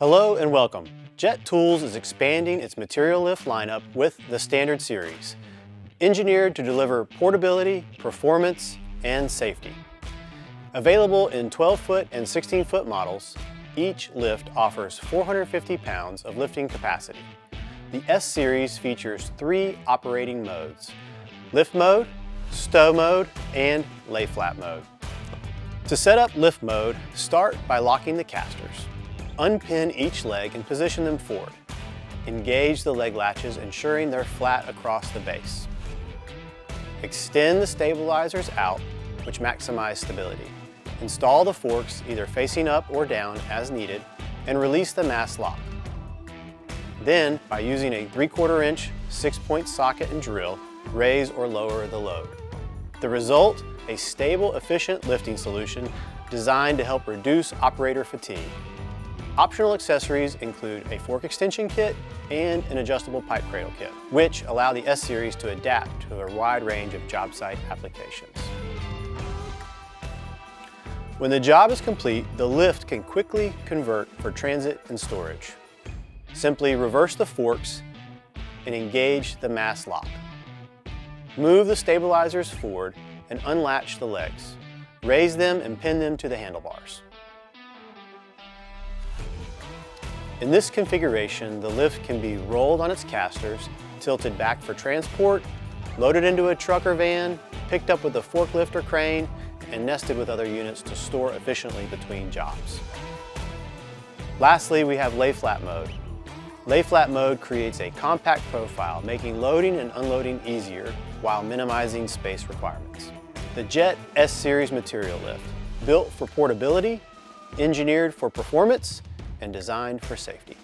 Hello and welcome. Jet Tools is expanding its material lift lineup with the Standard Series, engineered to deliver portability, performance, and safety. Available in 12-foot and 16-foot models, each lift offers 450 pounds of lifting capacity. The S-Series features 3 operating modes: lift mode, stow mode, and lay flat mode. To set up lift mode, start by locking the casters. Unpin each leg and position them forward. Engage the leg latches, ensuring they're flat across the base. Extend the stabilizers out, which maximize stability. Install the forks either facing up or down as needed, and release the mast lock. Then, by using a 3/4 inch 6-point socket and drill, raise or lower the load. The result, a stable, efficient lifting solution designed to help reduce operator fatigue. Optional accessories include a fork extension kit and an adjustable pipe cradle kit, which allow the S-Series to adapt to a wide range of job site applications. When the job is complete, the lift can quickly convert for transit and storage. Simply reverse the forks and engage the mast lock. Move the stabilizers forward and unlatch the legs. Raise them and pin them to the handlebars. In this configuration, the lift can be rolled on its casters, tilted back for transport, loaded into a truck or van, picked up with a forklift or crane, and nested with other units to store efficiently between jobs. Lastly, we have lay flat mode. Lay flat mode creates a compact profile, making loading and unloading easier while minimizing space requirements. The Jet S-Series material lift, built for portability, engineered for performance, and designed for safety.